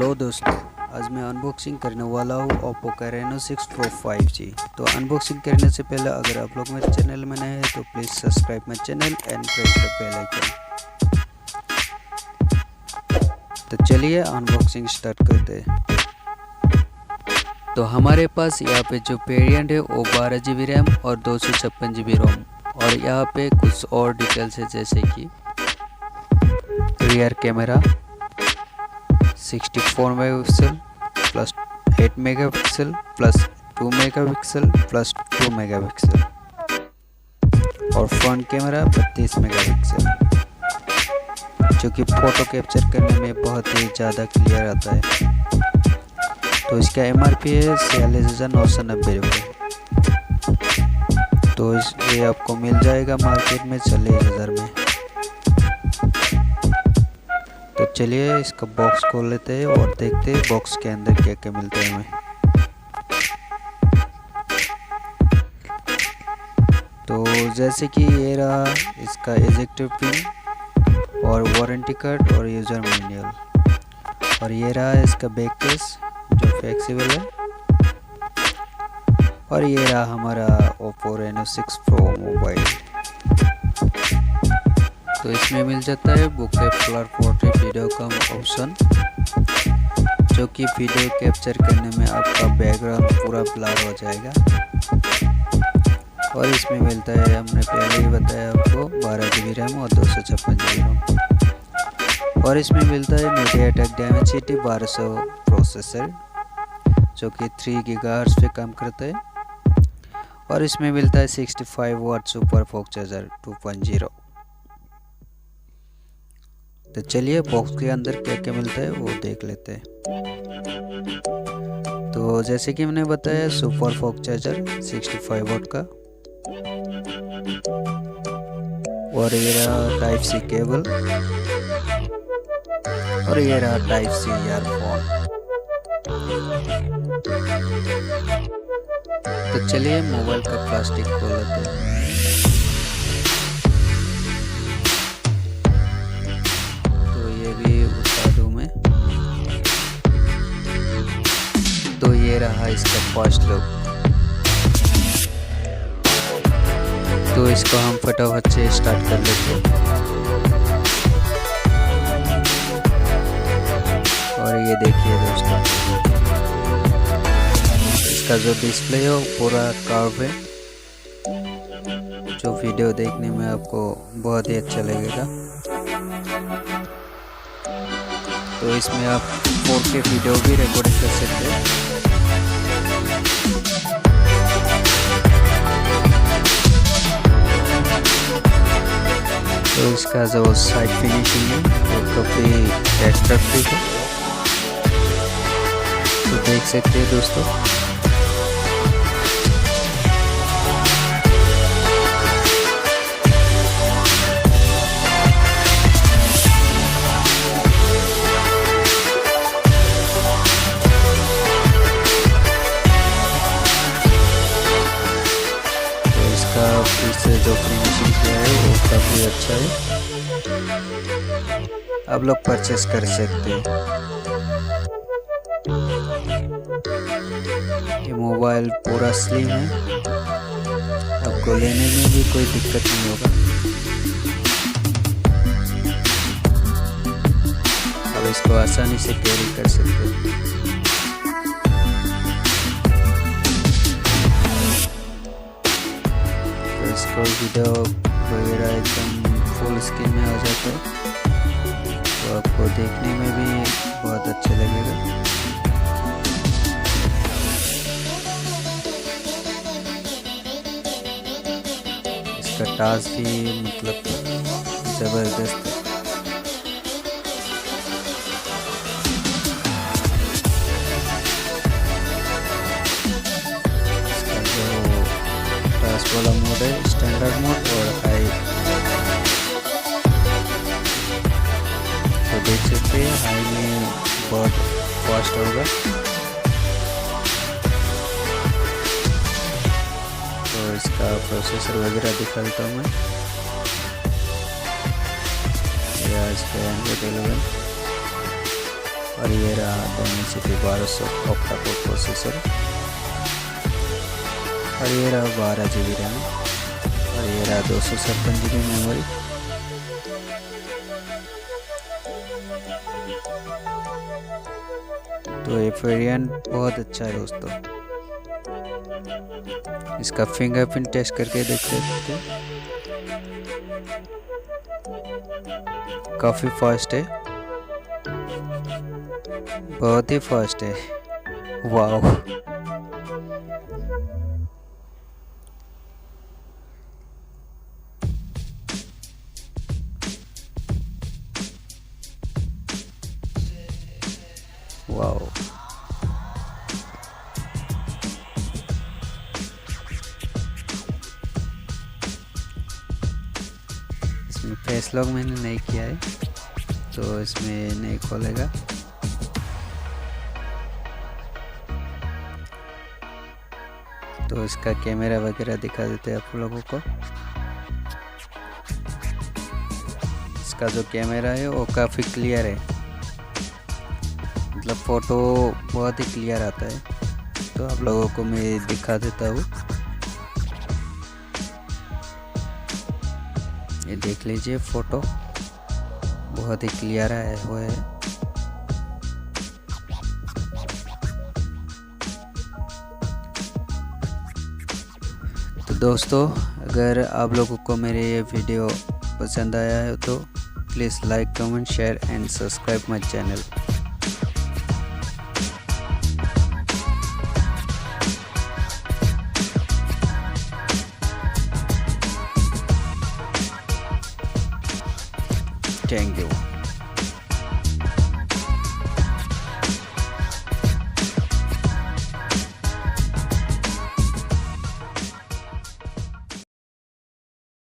Hello दोस्तों, आज मैं अनबॉक्सिंग करने वाला हूँ ओप्पो का Reno6 Pro 5G। तो अनबॉक्सिंग करने से पहले अगर आप लोग मेरे चैनल में नए हैं तो please subscribe my channel and press the bell icon. तो चलिए अनबॉक्सिंग स्टार्ट करते हैं। तो हमारे पास यहाँ पे जो वेरिएंट है वो 12 GB रैम और 256 GB रोम, और यहाँ पे कुछ और डिटेल्स है जैसे कि rear camera 64 megapixel plus 8 megapixel plus 2 megapixel plus 2 megapixel और फ्रंट कैमरा 32 मेगापिक्सल, जो कि फ़ोटो कैप्चर करने में बहुत ही ज़्यादा क्लियर आता है। तो इसका MRP है 46,990 रुपये। तो ये आपको मिल जाएगा मार्केट में 40,000 में। तो चलिए इसका बॉक्स खोल लेते हैं और देखते हैं बॉक्स के अंदर क्या क्या मिलता है हमें। तो जैसे कि ये रहा इसका एजेक्टिव पिन और वारंटी कार्ड और यूज़र मैनुअल, और ये रहा इसका बैक केस जो फ्लेक्सिबल है, और ये रहा हमारा ओप्पो Reno6 Pro मोबाइल। तो इसमें मिल जाता है बुके फ्लर पोर्ट्रेट वीडियो का ऑप्शन, जो कि वीडियो कैप्चर करने में आपका बैकग्राउंड पूरा ब्लर हो जाएगा। और इसमें मिलता है, हमने पहले ही बताया आपको, 12 GB रैम और 256 GB रोम। और इसमें मिलता है MediaTek Dimensity 1200 प्रोसेसर, जो कि 3 GHz पे काम करता है। और इसमें मिलता है 65 वाट SuperVOOC चार्जर 2.0। तो चलिए बॉक्स के अंदर क्या क्या मिलता है वो देख लेते हैं। तो जैसे कि मैंने बताया SuperVOOC चार्जर 65 वाट का, और ये रहा टाइप सी केबल, और ये रहा टाइप सी ईयरफोन। तो चलिए मोबाइल का प्लास्टिक खोल लेते हैं। तो ये रहा इसका फर्स्ट लुक। तो इसको हम फटाफट से स्टार्ट कर लेते हैं। और ये देखिए दोस्तों, इसका जो डिस्प्ले है वो पूरा कर्व है, जो वीडियो देखने में आपको बहुत ही अच्छा लगेगा। तो इसमें आप 4K वीडियो भी रिकॉर्डिंग कर सकते हैं। तो इसका जो साइड फिनिशिंग है वो काफ़ी एट्रैक्टिव है, तो देख सकते हैं दोस्तों। इससे जो फिनिशिंग किया है वो काफ़ी अच्छा है, आप लोग परचेस कर सकते हैं। ये मोबाइल पूरा स्लिम है, आपको लेने में भी कोई दिक्कत नहीं होगा। आप इसको आसानी से कैरी कर सकते हैं। इसको वीडियो वगैरह एकदम फुल स्क्रीन में हो जाता है, तो आपको देखने में भी बहुत अच्छा लगेगा। इसका टच भी मतलब ज़बरदस्त है। वाला मोड है स्टैंडर्ड मोड और हाई। तो देख सकते हैं हाई में बहुत फास्ट होगा। तो इसका प्रोसेसर वगैरह दिखाता हूँ मैं। इसका Android 11 और ये रहा Dimensity 1200 ऑक्टा कोर प्रोसेसर और ये रहा 12 GB रैम और ये रहा 256 GB मेमोरी। तो ये वेरिएंट बहुत अच्छा है दोस्तों। इसका फिंगरप्रिंट टेस्ट करके देख सकते हैं, काफ़ी फास्ट है, बहुत ही फास्ट है। वाह, वाह, इसमें फेस लॉक मैंने नहीं किया है तो इसमें नहीं खोलेगा। तो इसका कैमरा वगैरह दिखा देते हैं आप लोगों को। इसका जो कैमरा है वो काफ़ी क्लियर है, मतलब फ़ोटो बहुत ही क्लियर आता है। तो आप लोगों को मैं दिखा देता हूँ, ये देख लीजिए, फ़ोटो बहुत ही क्लियर आया हुआ है। तो दोस्तों, अगर आप लोगों को मेरे ये वीडियो पसंद आया है तो please like, comment, share and subscribe my channel. Thank you.